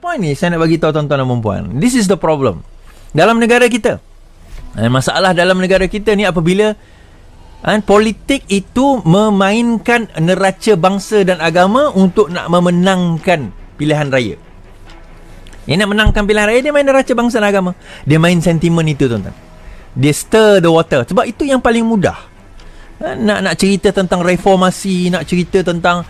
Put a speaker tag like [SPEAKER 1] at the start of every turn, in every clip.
[SPEAKER 1] Point ni saya nak bagi tahu tuan-tuan dan puan-puan. This is the problem dalam negara kita. Masalah dalam negara kita ni apabila politik itu memainkan neraca bangsa dan agama untuk nak memenangkan pilihan raya. Yang nak menangkan pilihan raya, dia main neraca bangsa dan agama. Dia main sentimen itu, tuan-tuan. Dia stir the water. Sebab itu yang paling mudah. Nak cerita tentang reformasi, nak cerita tentang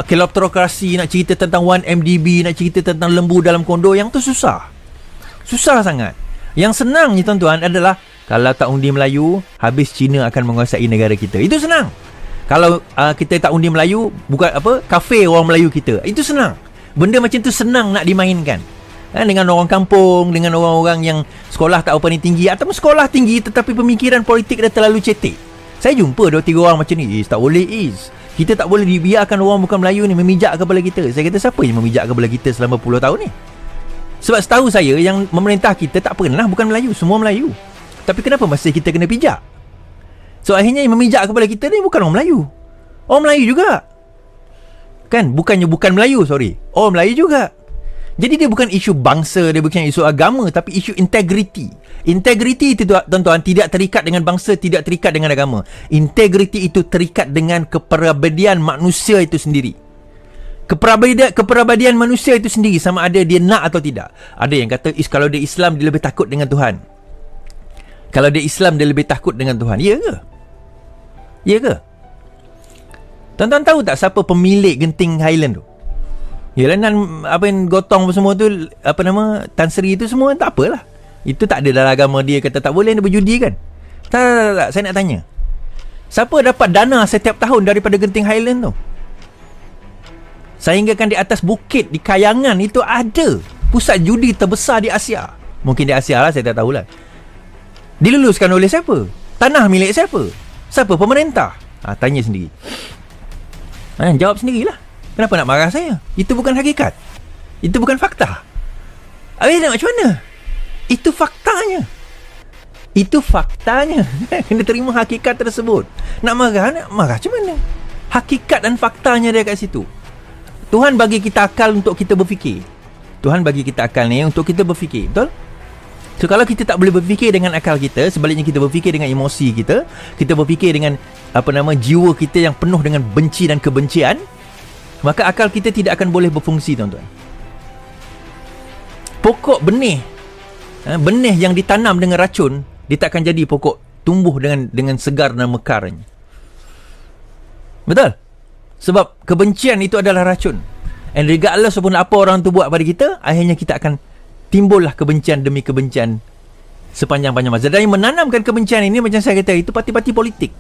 [SPEAKER 1] kleptokrasi, nak cerita tentang 1MDB, nak cerita tentang lembu dalam kondo, yang tu susah. Susah sangat. Yang senang ni, tuan-tuan, adalah kalau tak undi Melayu, habis Cina akan menguasai negara kita. Itu senang. Kalau kita tak undi Melayu, bukan kafe orang Melayu kita. Itu senang. Benda macam tu senang nak dimainkan. Dengan orang kampung, dengan orang-orang yang sekolah tak apa ni tinggi, atau sekolah tinggi tetapi pemikiran politik dah terlalu cetek. Saya jumpa 2-3 orang macam ni. Tak boleh kita tak boleh dibiarkan orang bukan Melayu ni memijak kepala kita. Saya kata, siapa yang memijak kepala kita selama puluh tahun ni? Sebab setahu saya, yang memerintah kita tak pernah bukan Melayu, semua Melayu. Tapi kenapa masih kita kena pijak? So akhirnya yang memijak kepala kita ni bukan orang Melayu. Orang Melayu juga. Kan? Bukannya bukan Melayu, sorry. Orang Melayu juga. Jadi dia bukan isu bangsa, dia bukan isu agama, tapi isu integriti. Integriti itu, tuan-tuan, tidak terikat dengan bangsa, tidak terikat dengan agama. Integriti itu terikat dengan kepribadian manusia itu sendiri. Kepribadian manusia itu sendiri, sama ada dia nak atau tidak. Ada yang kata, kalau dia Islam, dia lebih takut dengan Tuhan. Kalau dia Islam, dia lebih takut dengan Tuhan. Ya ke? Ya ke? Tuan-tuan tahu tak siapa pemilik genting Highland tu? Yalah, yang gotong semua tu, Tan Sri tu semua, tak apalah. Itu tak ada dalam agama dia kata tak boleh dia berjudi kan? Tak. Saya nak tanya. Siapa dapat dana setiap tahun daripada genting Highland tu? Sehinggakan di atas bukit, di Kayangan itu ada pusat judi terbesar di Asia. Mungkin di Asia lah, saya tak tahulah. Diluluskan oleh siapa? Tanah milik siapa? Siapa pemerintah? Tanya sendiri. Jawab sendirilah. Kenapa nak marah saya? Itu bukan hakikat. Itu bukan fakta. Habis nak macam mana? Itu faktanya. Itu faktanya. Kena terima hakikat tersebut. Nak marah macam mana? Hakikat dan faktanya dia kat situ. Tuhan bagi kita akal untuk kita berfikir. Tuhan bagi kita akal ni untuk kita berfikir. Betul? So kalau kita tak boleh berfikir dengan akal kita, sebaliknya kita berfikir dengan emosi kita, kita berfikir dengan jiwa kita yang penuh dengan benci dan kebencian, maka akal kita tidak akan boleh berfungsi, tuan-tuan. Pokok benih yang ditanam dengan racun, dia tak akan jadi pokok tumbuh dengan segar dan mekarnya. Betul? Sebab kebencian itu adalah racun. And regardless apapun apa orang tu buat pada kita, akhirnya kita akan timbullah kebencian demi kebencian sepanjang-panjang masa. Dan yang menanamkan kebencian ini, macam saya kata, itu parti-parti politik.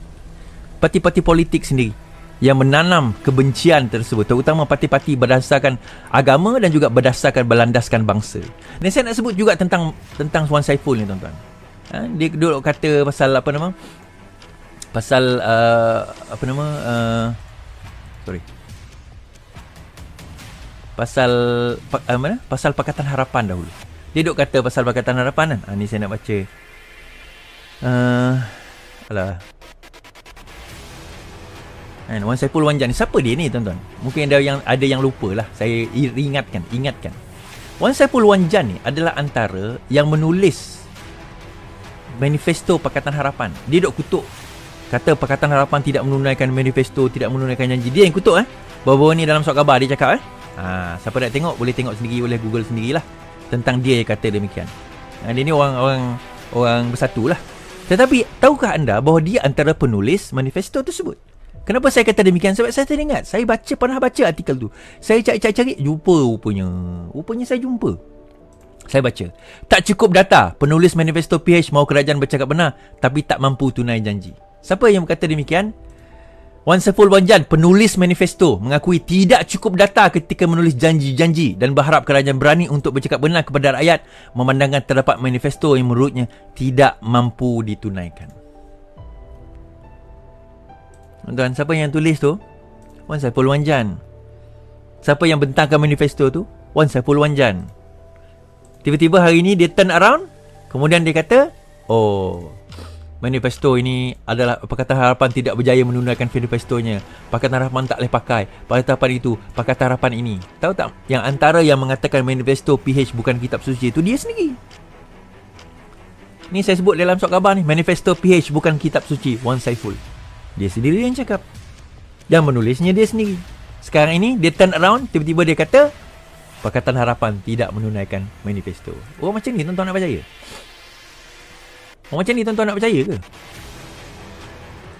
[SPEAKER 1] Parti-parti politik sendiri yang menanam kebencian tersebut, terutama parti-parti berdasarkan agama dan juga berdasarkan berlandaskan bangsa. Dan saya nak sebut juga tentang Wan Saiful ni, tuan-tuan. Dia duduk kata pasal pasal Pakatan Harapan dahulu. Dia duduk kata pasal Pakatan Harapan kan. Ni saya nak baca. Wan Saiful Wan Jan ni, siapa dia ni, tuan-tuan? Mungkin ada yang lupa lah. Saya ingatkan. Wan Saiful Wan Jan ni adalah antara yang menulis manifesto Pakatan Harapan. Dia duk kutuk, kata Pakatan Harapan tidak menunaikan manifesto, tidak menunaikan janji. Dia yang kutuk baru-baru ni dalam surat khabar dia cakap siapa nak tengok boleh tengok sendiri, boleh Google sendirilah tentang dia yang kata demikian. Dia ni orang bersatu lah. Tetapi tahukah anda bahawa dia antara penulis manifesto tersebut? Kenapa saya kata demikian? Sebab saya teringat, saya pernah baca artikel tu. Saya cari-cari, jumpa rupanya saya jumpa. Saya baca, tak cukup data, penulis manifesto PH mahu kerajaan bercakap benar tapi tak mampu tunai janji. Siapa yang berkata demikian? Wan Saiful Wan Jan, penulis manifesto, mengakui tidak cukup data ketika menulis janji-janji dan berharap kerajaan berani untuk bercakap benar kepada rakyat memandangkan terdapat manifesto yang menurutnya tidak mampu ditunaikan. Tuan-tuan, siapa yang tulis tu? Wan Saiful Wan Jan. Siapa yang bentangkan manifesto tu? Wan Saiful Wan Jan. Tiba-tiba hari ni dia turn around, kemudian dia kata, manifesto ini adalah Pakatan Harapan tidak berjaya menunaikan manifestonya. Pakatan Harapan tak boleh pakai. Pakatan Harapan itu, Pakatan Harapan ini. Tahu tak? Yang antara yang mengatakan manifesto PH bukan kitab suci itu dia sendiri. Ni saya sebut dalam surat khabar ni, manifesto PH bukan kitab suci, Wan Saiful. Dia sendiri yang cakap. Dan menulisnya dia sendiri. Sekarang ini dia turn around, tiba-tiba dia kata Pakatan Harapan tidak menunaikan manifesto. Oh macam ni tuan-tuan nak percaya? Oh macam ni tuan-tuan nak percaya ke?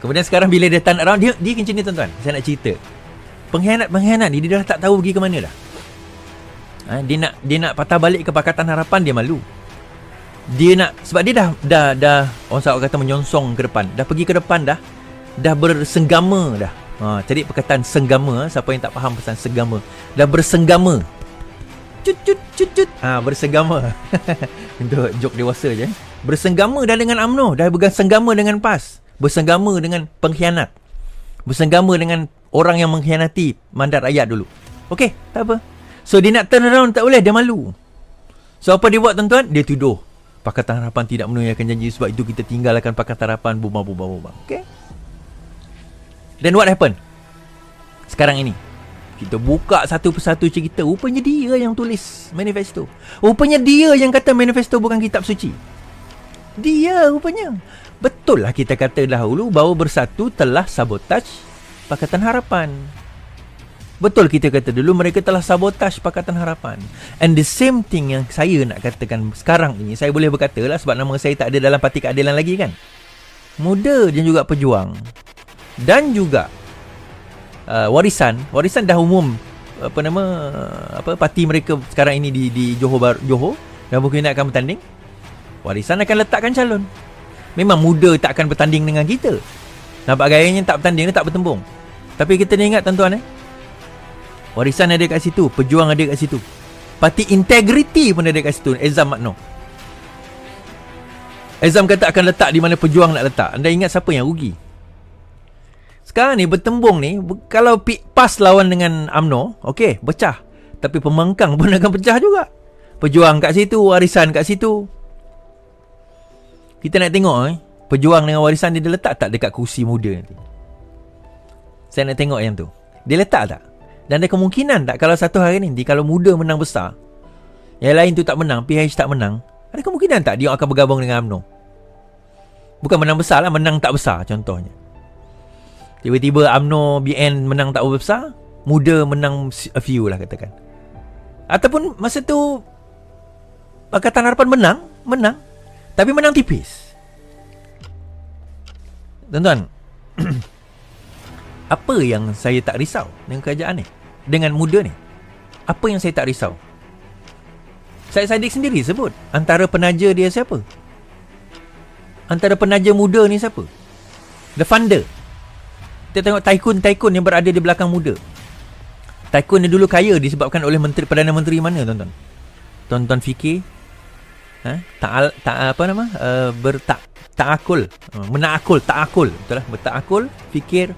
[SPEAKER 1] Kemudian sekarang bila dia turn around, dia macam ni tuan-tuan. Saya nak cerita. Pengkhianat ni dia dah tak tahu pergi ke mana dah. Dia nak patah balik ke Pakatan Harapan, dia malu. Dia nak, sebab dia dah orang Sarawak kata menyonsong ke depan. Dah pergi ke depan dah. Dah bersenggama dah. Cari perkataan senggama. Siapa yang tak faham pesan senggama, dah bersenggama. Cut. Bersenggama. Untuk joke dewasa je. Bersenggama dah dengan UMNO. Dah bersenggama dengan PAS. Bersenggama dengan pengkhianat. Bersenggama dengan orang yang mengkhianati mandat rakyat dulu. Okey, tak apa. So dia nak turn around, tak boleh, dia malu. So apa dia buat tuan-tuan? Dia tuduh Pakatan Harapan tidak menunaikan janji, sebab itu kita tinggalkan Pakatan Harapan. Bubang. Okey. Then what happened? Sekarang ini kita buka satu persatu cerita. Rupanya dia yang tulis manifesto. Rupanya dia yang kata manifesto bukan kitab suci. Dia rupanya. Betul lah kita kata dahulu bahawa Bersatu telah sabotaj Pakatan Harapan. Betul kita kata dulu mereka telah sabotaj Pakatan Harapan. And the same thing yang saya nak katakan sekarang ini, saya boleh berkata lah sebab nama saya tak ada dalam Parti Keadilan lagi kan. Muda dan juga pejuang. Dan juga Warisan dah umum parti mereka sekarang ini di Johor dan mungkin akan bertanding. Warisan akan letakkan calon. Memang muda tak akan bertanding dengan kita. Nampak gayanya tak bertanding, tak bertembung. Tapi kita ni ingat tuan-tuan Warisan ada kat situ, pejuang ada kat situ. Parti Integriti pun ada kat situ. Ezam Makno. Ezam kata akan letak di mana pejuang nak letak. Anda ingat siapa yang rugi? Sekarang ni bertembung ni, kalau PAS lawan dengan UMNO, okey, pecah. Tapi pembangkang pun akan pecah juga. Pejuang kat situ, Warisan kat situ. Kita nak tengok pejuang dengan Warisan dia letak tak dekat kursi muda nanti. Saya nak tengok yang tu. Dia letak tak? Dan ada kemungkinan tak kalau satu hari nanti kalau muda menang besar, yang lain tu tak menang, PH tak menang, ada kemungkinan tak dia akan bergabung dengan UMNO? Bukan menang besar lah, menang tak besar contohnya. Tiba-tiba UMNO BN menang tak besar, muda menang a few lah katakan. Ataupun masa tu Pakatan Harapan menang tapi menang tipis. Tuan-tuan, apa yang saya tak risau dengan kerajaan ni, dengan muda ni? Apa yang saya tak risau? Syed Saddiq sendiri sebut antara penaja dia siapa? Antara penaja muda ni siapa? The funder. Kita tengok tycoon yang berada di belakang muda. Tycoon ni dulu kaya disebabkan oleh Perdana Menteri mana tuan-tuan? Tuan-tuan fikir ta'akul, betul lah, bertakul, fikir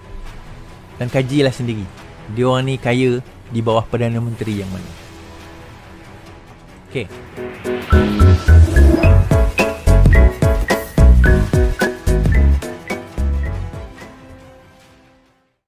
[SPEAKER 1] dan kajilah sendiri. Dia orang ni kaya di bawah Perdana Menteri yang mana. Okey.